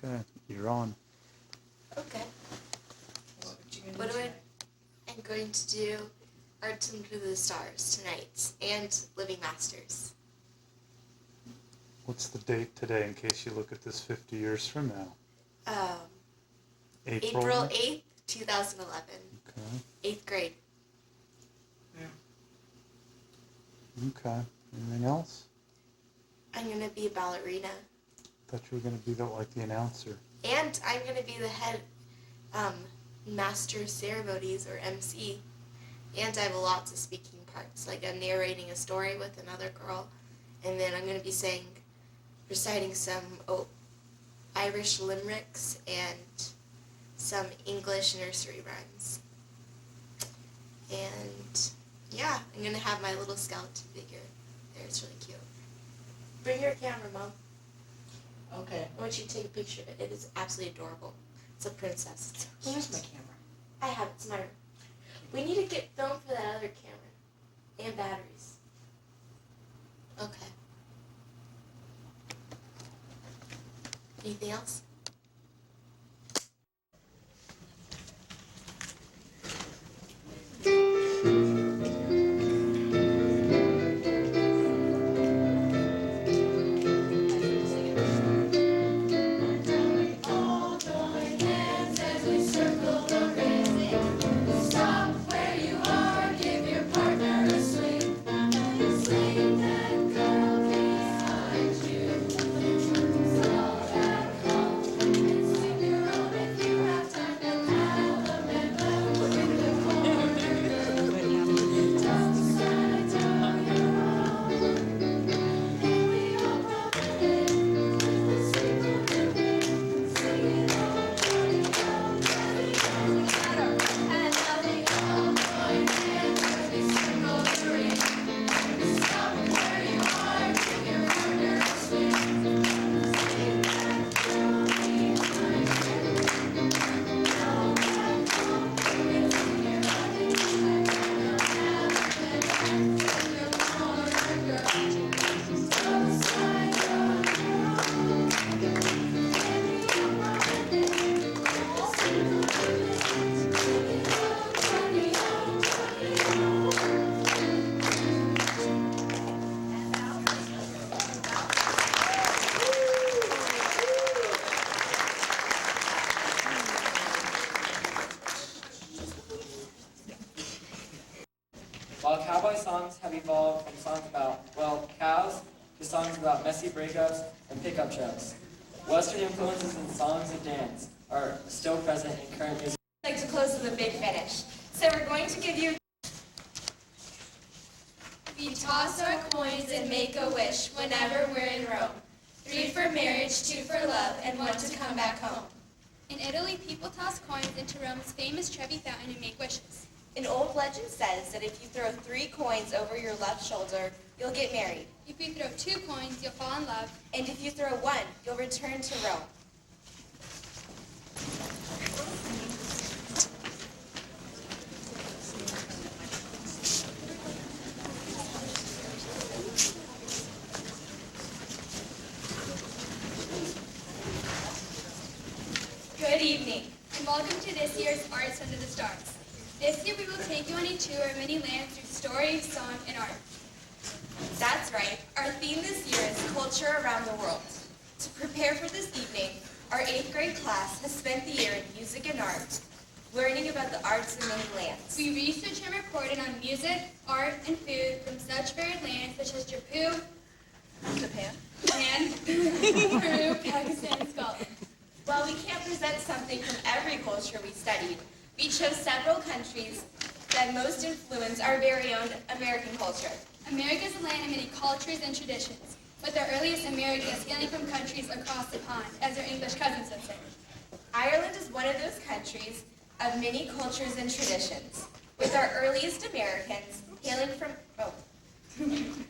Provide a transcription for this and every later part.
Okay, you're on. Okay. What do I'm going to do Arts Under the Stars tonight and Living Masters. What's the date today in case you look at this 50 years from now? April 8th, 2011. Okay. 8th grade. Okay. Anything else? I'm going to be a ballerina. Thought you were going to be the announcer. And I'm going to be the head master of ceremonies, or MC. And I have lots of speaking parts. Like I'm narrating a story with another girl. And then I'm going to be reciting some Irish limericks and some English nursery rhymes. And yeah, I'm going to have my little skeleton figure there. It's really cute. Bring your camera, Mom. Okay. I want you to take a picture of it. It is absolutely adorable. It's a princess. Where's my camera? I have it. It's in my room. We need to get film for that other camera. And batteries. Okay. Anything else? While cowboy songs have evolved from songs about, well, cows to songs about messy breakups and pickup trucks, Western influences in songs and dance are still present in current music. I'd like to close with a big finish. So we're going to give you... We toss our coins and make a wish whenever we're in Rome. 3 for marriage, 2 for love, and 1 to come back home. In Italy, people toss coins into Rome's famous Trevi Fountain and make wishes. An old legend says that if you throw 3 coins over your left shoulder, you'll get married. If you throw 2 coins, you'll fall in love. And if you throw 1, you'll return to Rome. Good evening. And welcome to this year's Arts Under the Stars. This year we will take you on a tour of many lands through story, song, and art. That's right. Our theme this year is Culture Around the World. To prepare for this evening, our 8th grade class has spent the year in music and art, learning about the arts in many lands. We researched and reported on music, art, and food from such varied lands such as Japan, Peru, Pakistan, and Scotland. While we can't present something from every culture we studied, we chose several countries that most influence our very own American culture. America is a land of many cultures and traditions, with our earliest Americans hailing from countries across the pond, as their English cousins would say. Ireland is one of those countries of many cultures and traditions, with our earliest Americans hailing from,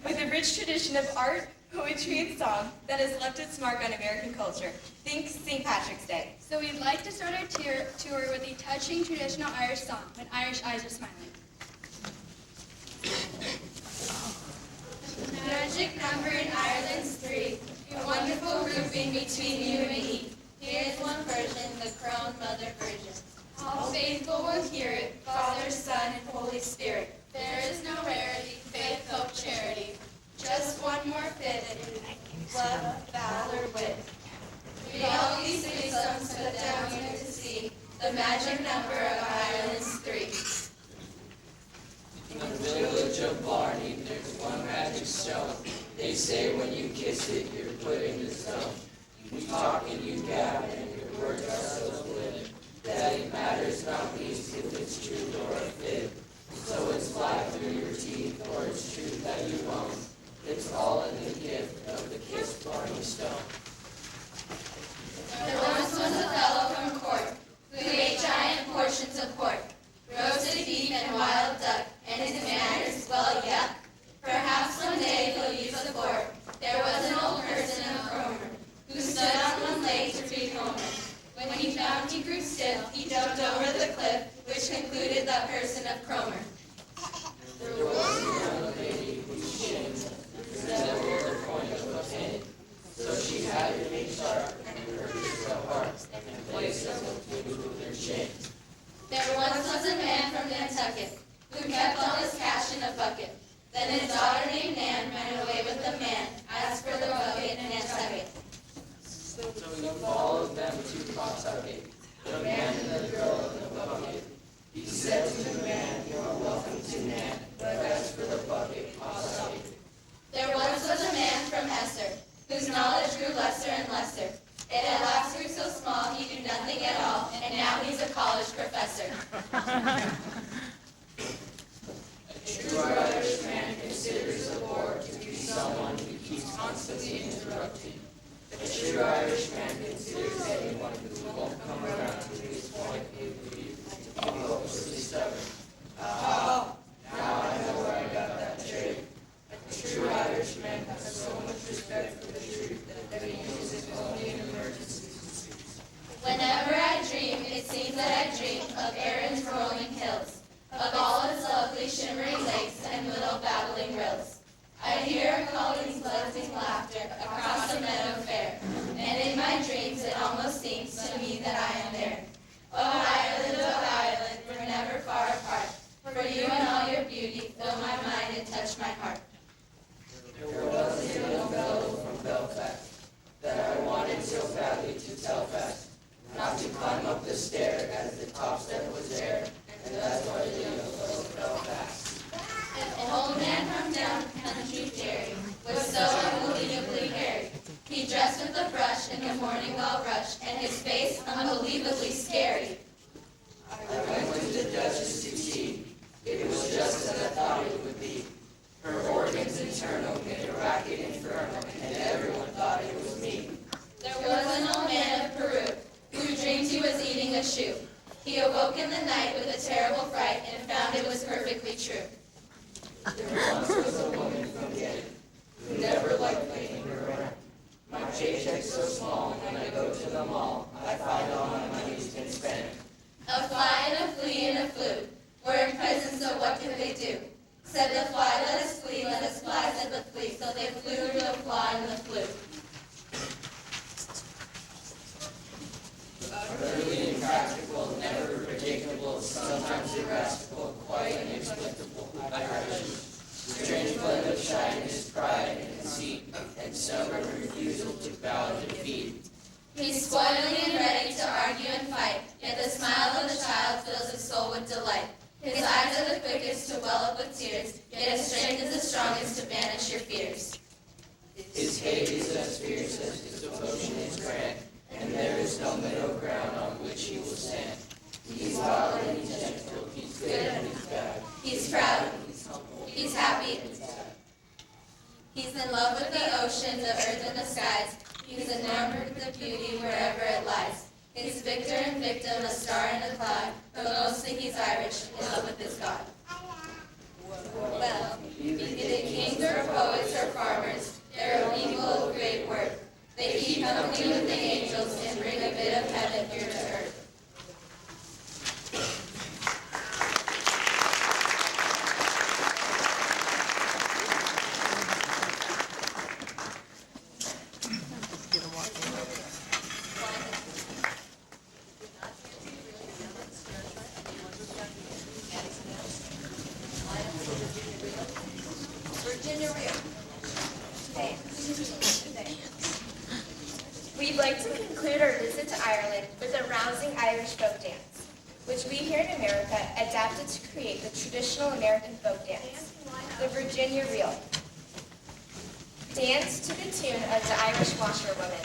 with a rich tradition of art, poetry, and song that has left its mark on American culture. Think St. Patrick's Day. So we'd like to start our tour with a touching traditional Irish song, When Irish Eyes Are Smiling. Magic number in Ireland's 3, a wonderful grouping between you and me. Here a Barney, there's one magic stone. They say when you kiss it, you're put in the zone. You talk and you gab, and your words are so split that it matters not least if it's truth or a fib. So it's fly through your teeth, or it's truth that you own. It's all in the gift of the kissed Barney stone. There once was a fellow from court who ate giant portions of pork, roasted beef and wild duck, and his manners, well, yuck. Perhaps one day he'll use a fork. There was an old person of Cromer who stood on one leg to feed Homer. When he found he grew stiff, he jumped over the cliff, which concluded the person of Cromer. There was a young lady whose chin resembled the point of a pin. So she had her knee sharp and her to the heart, and placed them with her chin. There once was a man from Nantucket who kept all his cash in a bucket. Then his daughter named Nan ran away with the man, asked for the bucket in Nantucket. So he followed them to Pawtucket, the man and the girl in the bucket. He said to the man, "You're welcome to Nan, but as for the bucket, Pawtucket." There once was a man from Esser whose knowledge grew lesser and lesser. It at last grew so small he knew nothing at all, and now he's a college professor. A true Irish man considers a bore to be someone who keeps constantly interrupting. A true Irish man considers anyone who won't come around to his point of view to be hopelessly stubborn. Aha! Now I know where I got that trait. A true Irish man has so much respect for the truth that he uses it only in emergencies. Whenever I dream, it seems that I dream of Erin's rolling hills, of all its lovely shimmering lakes and little babbling rills. I hear a collie's buzzing laughter across the meadow fair, and in my dreams it almost seems to me that I am there. Oh Ireland, we're never far apart, for you and all your beauty fill my mind and touch my heart. There was a young fellow from Belfast that I wanted so badly to tell fast, not to climb up the stair as the top step was there, and that's why the young fellow fell fast. An old man from down country Derry was so unbelievably hairy. He dressed with a brush in the morning well rush, and his face unbelievably scary. I went to the Duchess to tea. It was just as I thought it would be. Her organs internal made a racket infernal, and everyone thought it was me. There was an old man of Peru who dreamed he was eating a shoe. He awoke in the night with a terrible fright and found it was perfectly true. There once was a woman from Guinea who never liked paying her rent. My paycheck's so small, when I go to the mall, I find all my money's been spent. A fly and a flea and a flute were in prison, so what could they do? Said the fly, let us fly, said the flea, so they flew to the fly and the flute. Utterly impractical, never predictable, sometimes irascible, quite inexplicable. Irish. Strange blend of shyness, pride, and conceit, and stubborn refusal to bow to defeat. He's spoiling and ready to argue and fight, yet the smile of the child fills his soul with delight. His eyes are the quickest to well up with tears, yet his strength is the strongest to banish your fears. His hate is as fierce as his devotion is grand, and there is no middle ground on which he will stand. He's wild and he's gentle, he's good and he's bad. He's proud, He's humble, he's happy, he's sad. he's in love with the ocean, the earth, and the skies. He's enamored with the beauty wherever it lies. He's victor and victim, a star in a cloud, but mostly he's Irish, in love with his God. Well, be they kings or poets or farmers, they're people of great worth. They keep company with the angels and bring a bit of heaven here to earth. We'd like to conclude our visit to Ireland with a rousing Irish folk dance, which we here in America adapted to create the traditional American folk dance. the Virginia Reel. Dance to the tune of the Irish Washerwoman.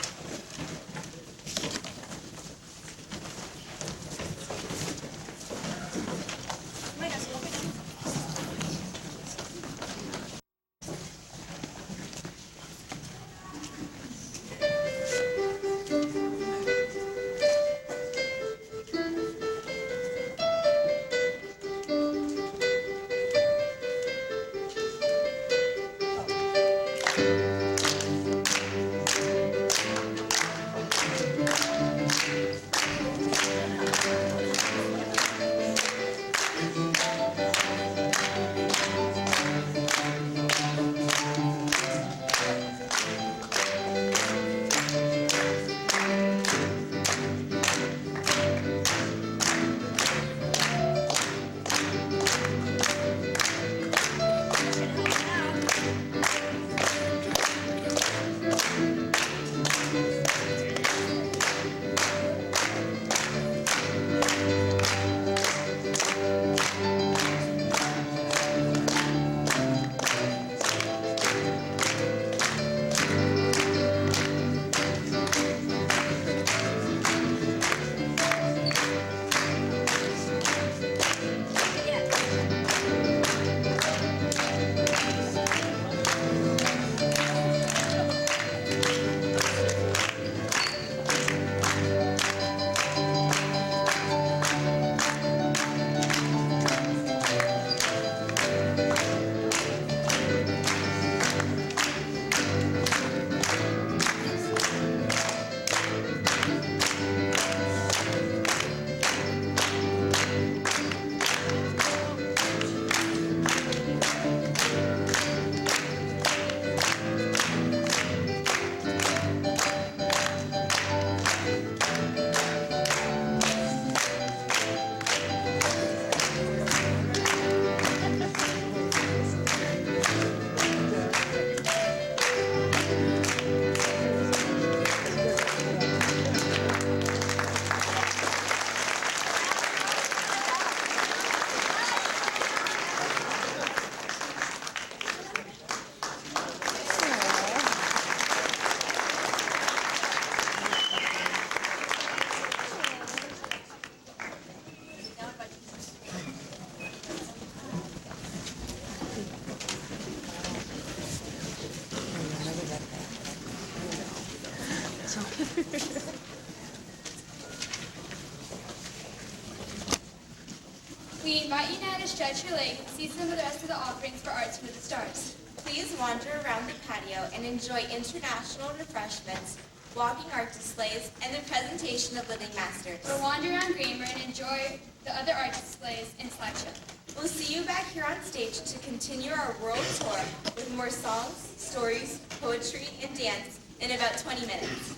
We invite you now to stretch your legs and see some of the rest of the offerings for Arts Under the Stars. Please wander around the patio and enjoy international refreshments, walking art displays, and the presentation of living masters. Or wander around Greenberg and enjoy the other art displays and slideshow. We'll see you back here on stage to continue our world tour with more songs, stories, poetry, and dance in about 20 minutes.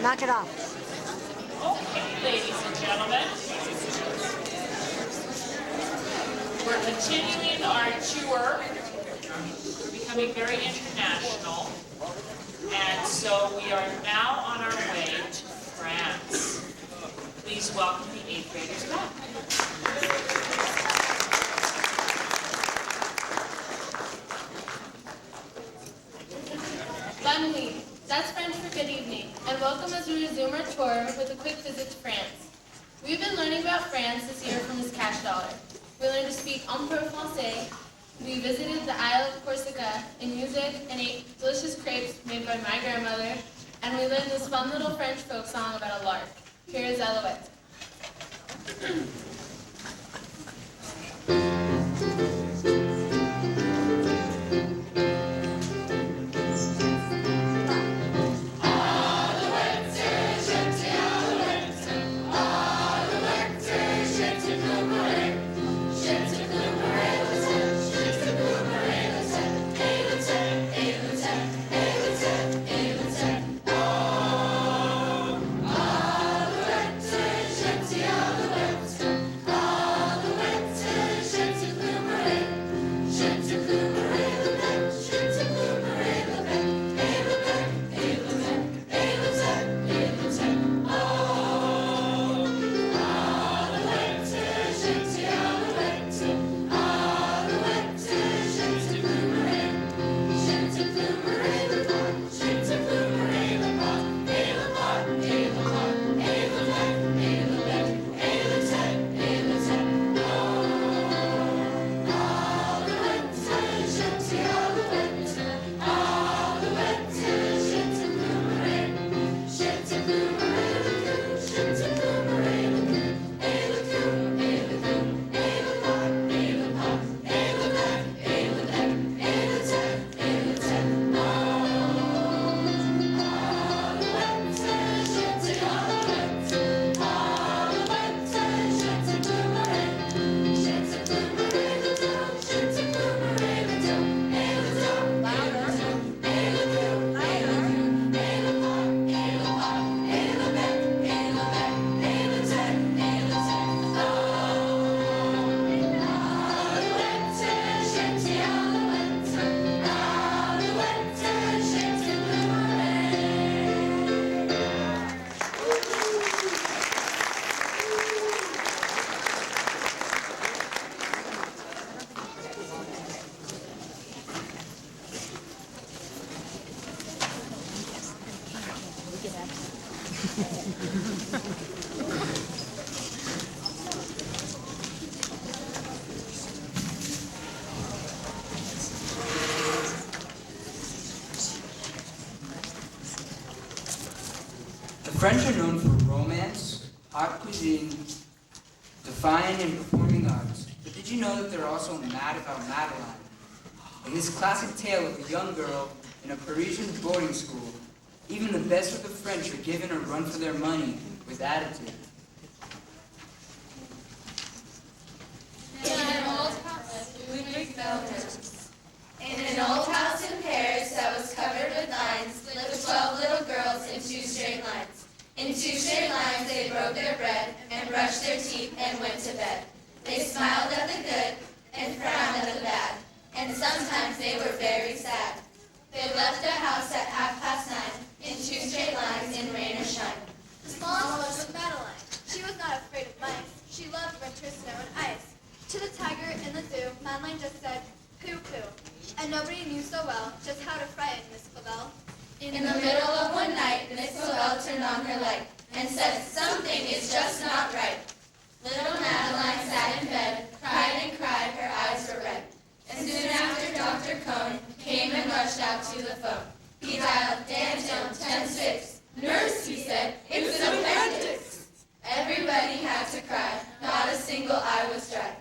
Knock it off. Okay, ladies and gentlemen, we're continuing our tour. We're becoming very international. And so we are now on our way to France. Please welcome the 8th graders back. Bonne nuit. That's French for good evening, and welcome as we resume our tour with a quick visit to France. We've been learning about France this year from Ms. Cash Dollar. We learned to speak un peu français. We visited the Isle of Corsica in music and ate delicious crepes made by my grandmother, and we learned this fun little French folk song about a lark. Here is Alouette. French are known for romance, hot cuisine, defying and performing arts. But did you know that they're also mad about Madeline? In this classic tale of a young girl in a Parisian boarding school, even the best of the French are given a run for their money with attitude. In an old house in Paris that was covered with vines lived 12 little girls in 2 straight lines. In 2 straight lines they broke their bread and brushed their teeth and went to bed. They smiled at the good and frowned at the bad, and sometimes they were very sad. They left the house at 9:30 in 2 straight lines in rain or shine. The smallest was Madeline. She was not afraid of mice. She loved winter, snow, and ice. To the tiger in the zoo, Madeline just said, "Pooh, pooh." And nobody knew so well just how to frighten Miss Clavel. In the middle of one night, Miss Clavel turned on her light and said, "Something is just not right." Little Madeline sat in bed, cried and cried, her eyes were red. And soon after Dr. Cohn came and rushed out to the phone. He dialed Danton 10-6. "Nurse," he said, "it's an appendix." Everybody had to cry, not a single eye was dry.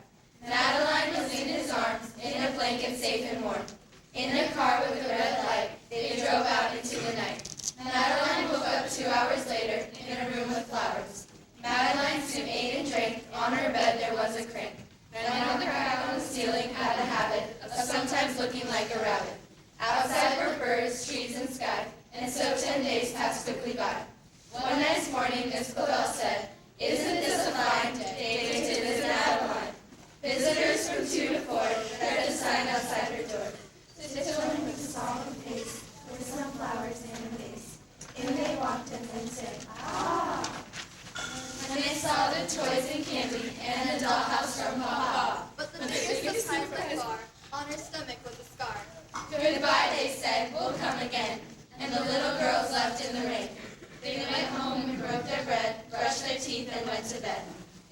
Madeline was in his arms, in a blanket safe and warm. In a car with a red light, they drove out into the night. Madeline woke up 2 hours later in a room with flowers. Madeline soon ate and drank. On her bed there was a crane. And on the crack on the ceiling had a habit of sometimes looking like a rabbit. Outside were birds, trees, and sky, and so 10 days passed quickly by. One nice morning, Miss Clavel said, "Isn't this a fine day to visit Madeline?" Visitors from 2 to 4 read the sign outside her door. "Switzerland with a solemn face, with some flowers in her vase." In they walked and then said, "Ah!" And they saw the toys and candy and the dollhouse from Papa. But the biggest surprise by far, on her stomach was a scar. Goodbye, they said, "we'll come again." And the little girls left in the rain. They went home and broke their bread, brushed their teeth, and went to bed.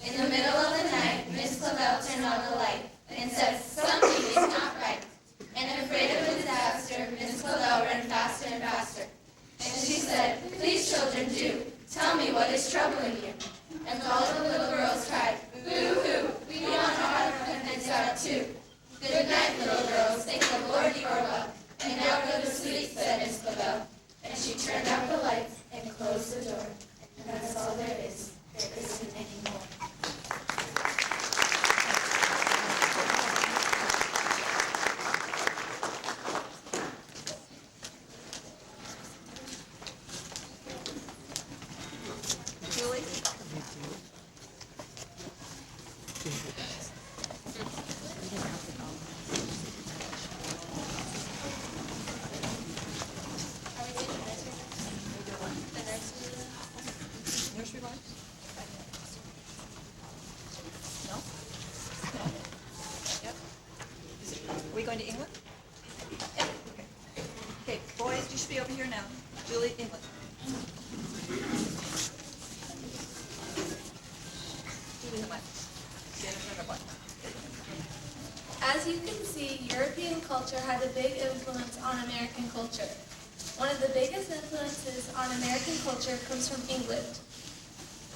In the middle of the night, Miss Clavel turned on the light and said, "Something is not right." And afraid of a disaster, Miss Clavel ran faster and faster. And she said, "Please, children, do tell me what is troubling you." And all the little girls cried, "Boo-hoo, we want our appendix out too." "Good night, little girls, thank the Lord you are well. And now go to sleep," said Miss Clavel. And she turned out the lights and closed the door. And that's all there is. There isn't any more. Julie? Nursery one? No? Yep. Are we going to England? Yeah, okay. Okay, boys, you should be over here now. Julie, England. Julie, the one. Jennifer, the one. As you can see, European culture had a big influence on American culture. One of the biggest influences on American culture comes from England.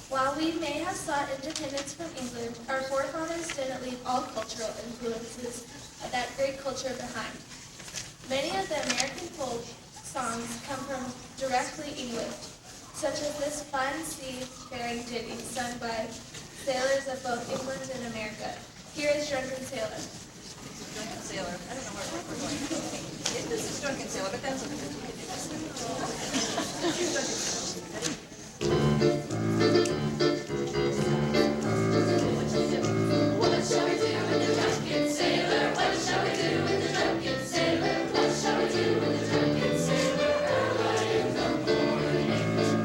While we may have sought independence from England, our forefathers didn't leave all cultural influences of that great culture behind. Many of the American folk songs come from directly England, such as this fun seafaring ditty sung by sailors of both England and America. Here is Drunken Sailor. Drunken Sailor. I don't know where we're going. This is Drunken Sailor, but that's okay. What shall we do with the drunken sailor? What shall we do with the drunken sailor? What shall we do with the drunken sailor? Early in the morning,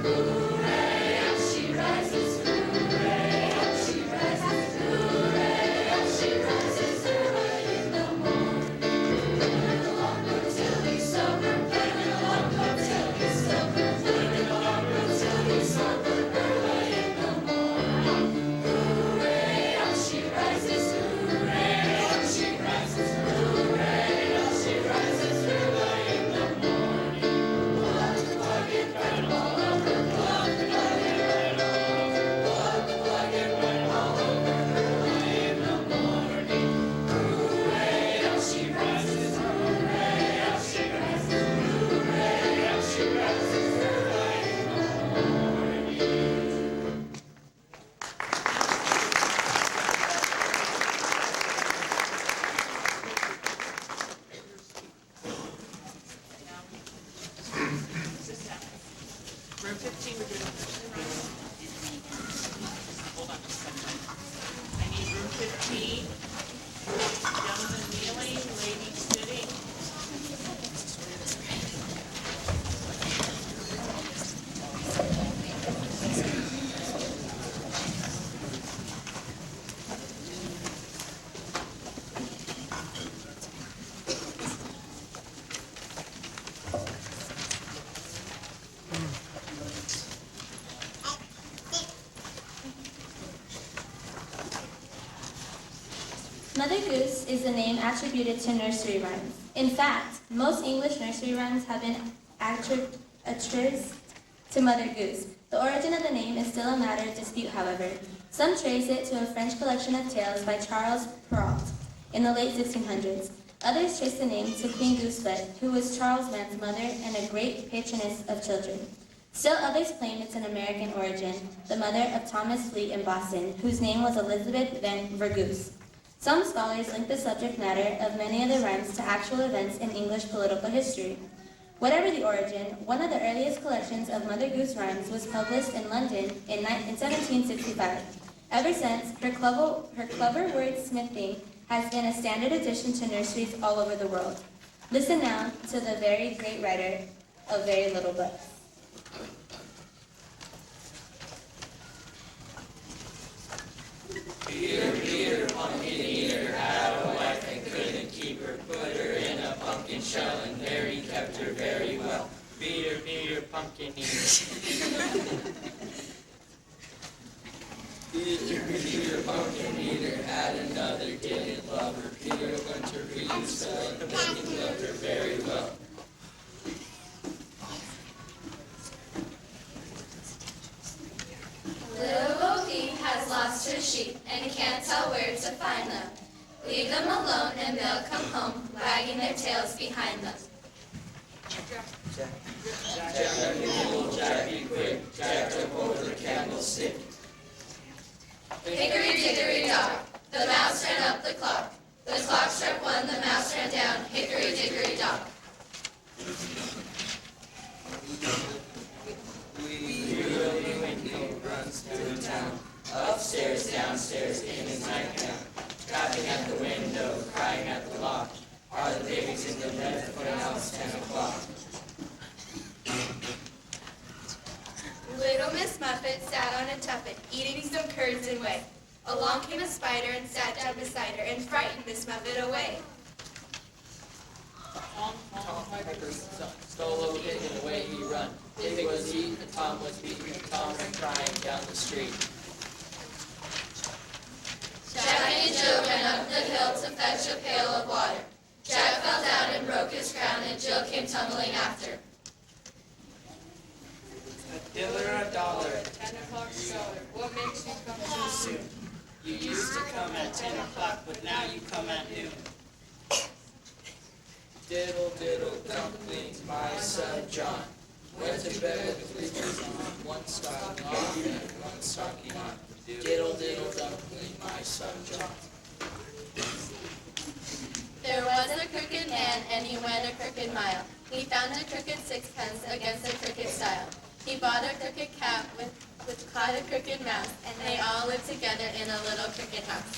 hooray, up she rises, hooray, up she rises, hooray, up she rises, early in the morning. Put in the longboat till he's sober, put in the longboat till he's sober, put in the longboat till Mother Goose is a name attributed to nursery rhymes. In fact, most English nursery rhymes have been attributed to Mother Goose. The origin of the name is still a matter of dispute, however. Some trace it to a French collection of tales by Charles Perrault in the late 1600s. Others trace the name to Queen Goosefoot, who was Charles Mann's mother and a great patroness of children. Still others claim it's an American origin, the mother of Thomas Fleet in Boston, whose name was Elizabeth Van Vergoose. Some scholars link the subject matter of many of the rhymes to actual events in English political history. Whatever the origin, one of the earliest collections of Mother Goose rhymes was published in London in 1765. Ever since, her clever wordsmithing has been a standard addition to nurseries all over the world. Listen now to the very great writer of very little books. Peter, Peter, pumpkin eater, had a wife and couldn't keep her. Put her in a pumpkin shell and there he kept her very well. Peter, Peter, pumpkin eater. Peter, Peter, pumpkin eater, had another, didn't love her. Peter went to reuse her and he loved her very well. Little Bo Peep has lost her sheep and can't tell where to find them. Leave them alone and they'll come home, wagging their tails behind them. Jack, Jack, be quick, Jack took over the candlestick. Hickory dickory dock, the mouse ran up the clock. The clock struck one, the mouse ran down, hickory dickory dock. Willie Winkie runs through the town, upstairs, downstairs, in his nightgown, tapping at the window, crying at the lock. Are the babies in the bed for now it's 10 o'clock? Little Miss Muffet sat on a tuffet, eating some curds and whey. Along came a spider and sat down beside her and frightened Miss Muffet away. Tom Piper's son stole a pig and away he run. Pig was eaten, and Tom was beaten, and Tom ran crying down the street. Jack and Jill ran up the hill to fetch a pail of water. Jack fell down and broke his crown, and Jill came tumbling after. $1, $1, 10 o'clock scholar, what makes you come so soon? You used to come at 10 o'clock, but now you come at noon. Diddle, diddle, dumplings, my son John went to bed with bleachers on, one stocking off and one stocking on. Diddle, diddle, dumpling, my son John. There was a crooked man, and he went a crooked mile. He found a crooked sixpence against a crooked stile. He bought a crooked cat which caught a crooked mouse, and they all lived together in a little crooked house.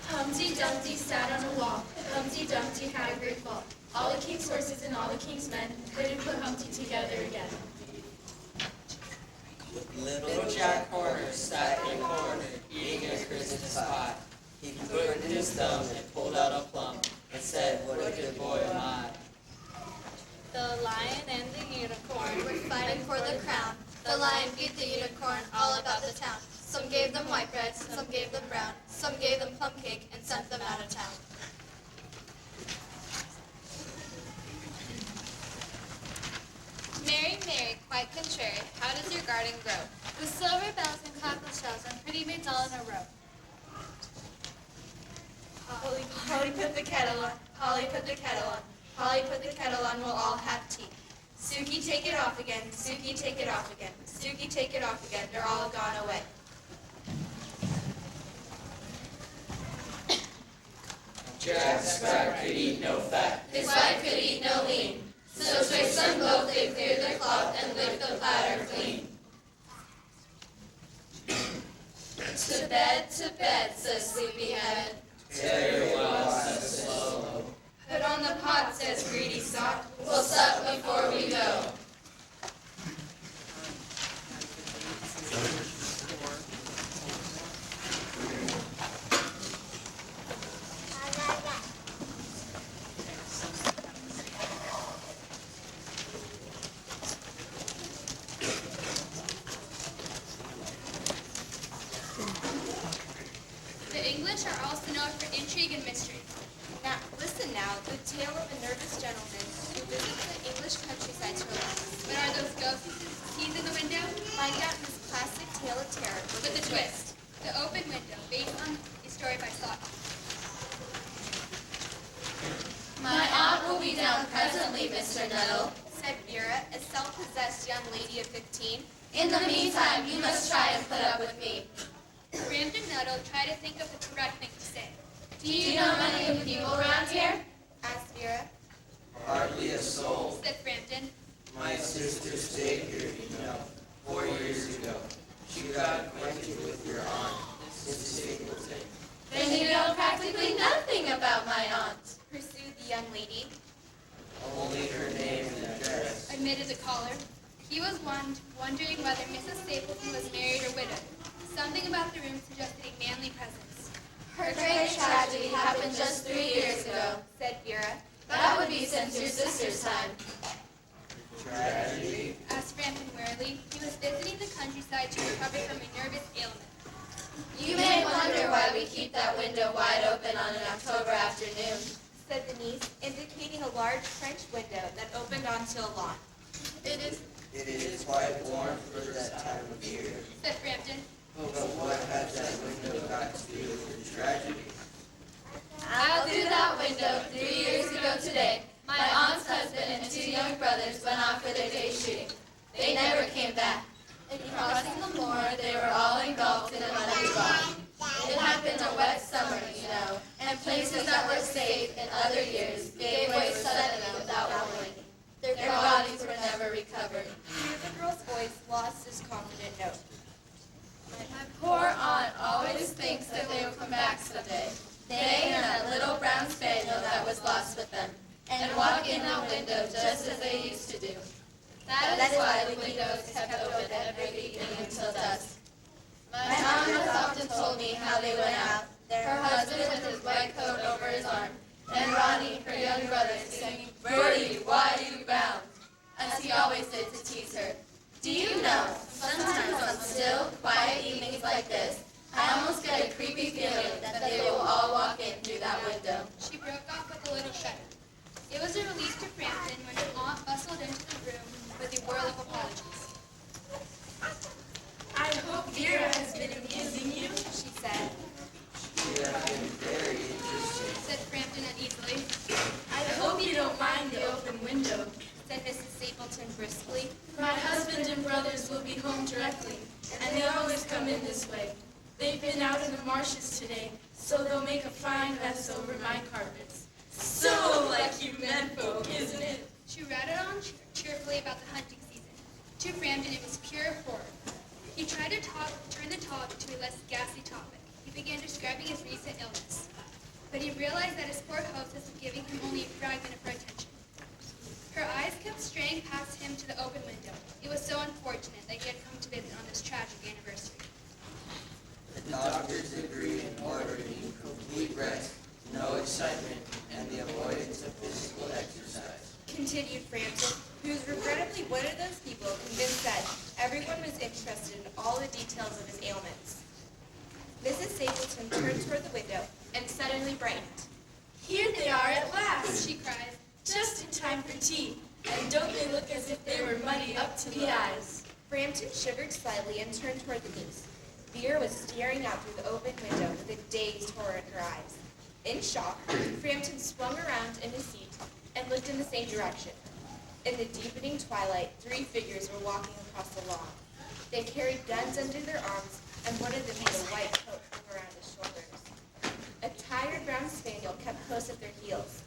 Humpty Dumpty sat on a wall. Humpty Dumpty had a great fall. All the king's horses and all the king's men couldn't put Humpty together again. Little Jack Horner sat in a corner, eating a Christmas pie. He put in his thumb and pulled out a plum, and said, what a good boy am I. The lion and the unicorn were fighting for the crown. The lion beat the unicorn all about the town. Some gave them white bread, some gave them brown, some gave them plum cake and sent them out of town. Mary, Mary, quite contrary, how does your garden grow? With silver bells and cockle shells and pretty maids all in a row. Polly, Polly put the kettle on. Polly put the kettle on. Polly put the kettle on. We'll all have tea. Suki, take it off again. Suki, take it off again. Suki, take it off again. They're all gone away. Jack Sprat could eat no fat. His wife could eat no lean. So twixt them both they cleared the cloth and licked the platter clean. To bed, says Sleepyhead. Very well, says Slow. Put on the pot, says Greedy Sot. We'll sup before we go. The English are also known for intrigue and mystery. Now, listen now, the tale of a nervous gentleman who visits the English countryside to relax. What are those ghosts he sees in the window? Find out in this classic tale of terror With a twist. The Open Window, based on a story by Scott. My aunt will be down presently, Mr. Nettle. said Vera, a self-possessed young lady of 15. In the meantime, you must try and put up with me. Frampton Nettle tried to think of the correct thing to say. Do you know many of the people around here? Asked Vera. Hardly a soul. Said Frampton. My sister stayed here, 4 years ago. She got acquainted with your aunt, Mrs. Stapleton. Then you know practically nothing about my aunt. Pursued the young lady. Only her name and address. Admitted the caller. He was wondering whether Mrs. Stapleton was married or widowed. Something about the room suggested a manly presence. Her great tragedy happened just 3 years ago, said Vera. That would be since your sister's time. Tragedy? Asked Frampton warily. He was visiting the countryside to recover from a nervous ailment. You may wonder why we keep that window wide open on an October afternoon, said the niece, indicating a large French window that opened onto a lawn. It is quite warm for that time of year. Said Frampton. But what has that window got to do with the tragedy? out through that window 3 years ago today, my aunt's husband and 2 young brothers went off for their day shooting. They never came back. And crossing the moor, they were all engulfed in a muddy bog. It had been a wet summer, you know, and places that were safe in other years gave way suddenly without warning. Their bodies were never recovered. Here the girl's voice lost its confident note. My poor aunt always thinks that they will come back someday. They and that little brown spaniel that was lost with them, and walk in that window just as they used to do. That is why the window is kept open every evening until dusk. My aunt has often told me how they went out, her husband with his white coat over his arm, and Ronnie, her young brother, singing, "Bertie, why you bound?" as he always did to tease her. Do you know, sometimes on still, quiet evenings like this, I almost get a creepy feeling that they will all walk in through that window. She broke off with a little shudder. It was a relief to Frampton when her aunt bustled into the room with a whirl of apologies. I hope Vera has been amusing you, she said. She has been very interesting, said Frampton uneasily. I hope you don't mind the open window, said Mrs. Stapleton briskly. My husband and brothers will be home directly, and they always come in this way. They've been out in the marshes today, so they'll make a fine mess over my carpets. So like you men folk, isn't it? She rattled on cheerfully about the hunting season. To Frampton, it was pure horror. He tried to turn the talk to a less ghastly topic. He began describing his recent illness. But he realized that his poor hostess was giving him only a fragment of her attention. Her eyes kept straying past him to the open window. It was so unfortunate that he had come to visit on this tragic anniversary. The doctors agree in ordering complete rest, no excitement, and the avoidance of physical exercise. Continued Frampton, who was regrettably one of those people convinced that everyone was interested in all the details of his ailments. Mrs. Stapleton turned toward the window and suddenly brightened. Here they are at last, She cried. just in time for tea. And don't they look as if they were muddy up to the eyes? Frampton shivered slightly and turned toward the niece. Vera was staring out through the open window with a dazed horror in her eyes. In shock, Frampton swung around in his seat and looked in the same direction. In the deepening twilight, 3 figures were walking across the lawn. They carried guns under their arms, and one of them had a white coat hung around his shoulders. A tired brown spaniel kept close at their heels.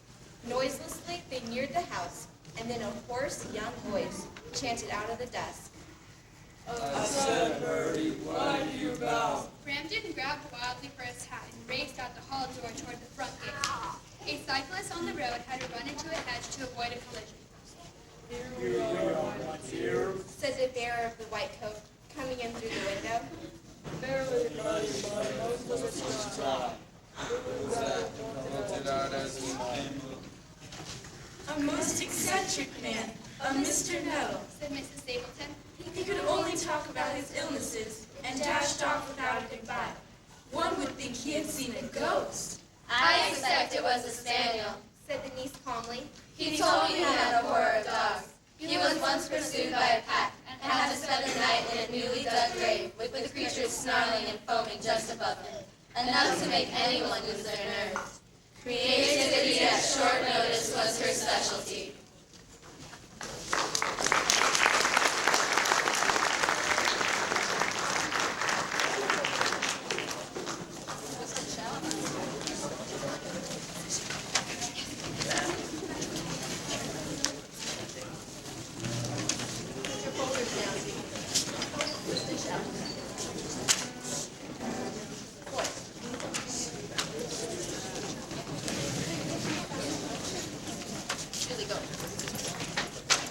Noiselessly, they neared the house, and then a hoarse young voice chanted out of the dusk. I said, Bertie, why do you bow? Frampton grabbed wildly for his hat and raced out the hall door toward the front gate. A cyclist on the road had to run into a hedge to avoid a collision. Here we are, my dear. Said the bearer of the white coat, coming in through the window. Barely buddy, my nose was dry. Who was that melted out as he came? A most eccentric man, a Mr. Nettle. Said Mrs. Stapleton. He could only talk about his illnesses and dashed off without a goodbye. One would think he had seen a ghost. I expect it was a spaniel, said the niece calmly. He told me he had a horror of dogs. He was once pursued by a pack and had to spend the night in a newly dug grave with the creatures snarling and foaming just above him, enough to make anyone lose their nerve. Creativity at short notice was her specialty.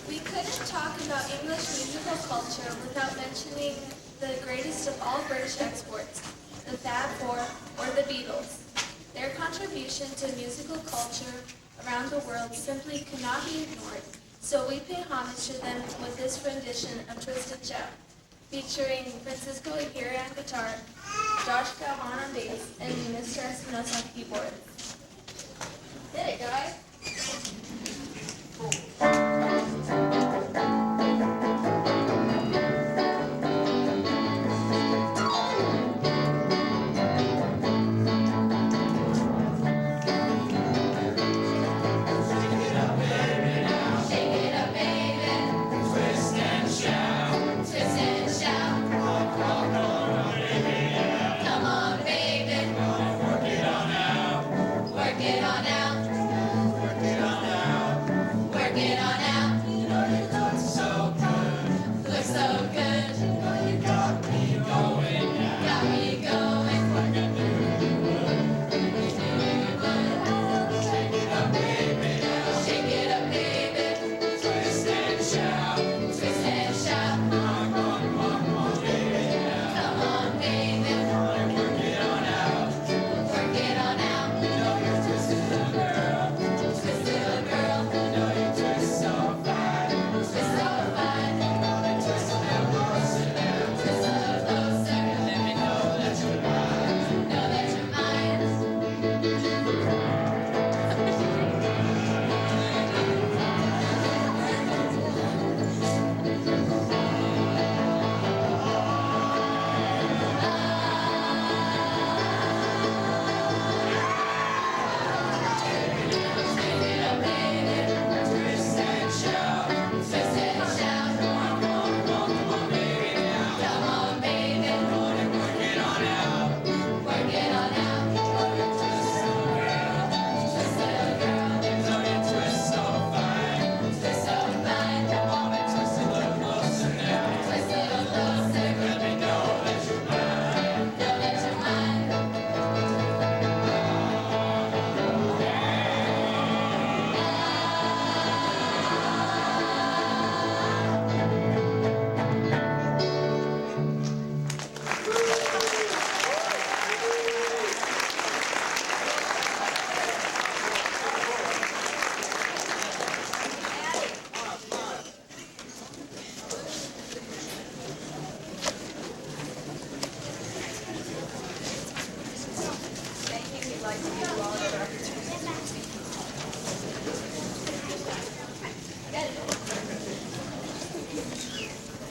We couldn't talk about English musical culture without mentioning the greatest of all British exports, the Fab Four, or the Beatles. Their contribution to musical culture around the world simply cannot be ignored, so we pay homage to them with this rendition of Twisted Shout, featuring Francisco Aguirre on guitar, Josh Galvan on bass, and Mr. Espinosa on keyboards. Hit it, guys!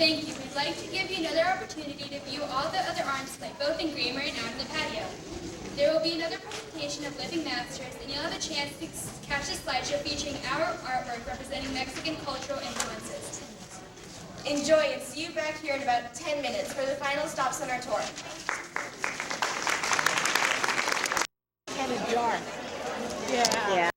Thank you. We'd like to give you another opportunity to view all the other art display, both in Grammer and out in the patio. There will be another presentation of Living Masters, and you'll have a chance to catch a slideshow featuring our artwork representing Mexican cultural influences. Enjoy and see you back here in about 10 minutes for the final stops on our tour. Kind of dark. Yeah.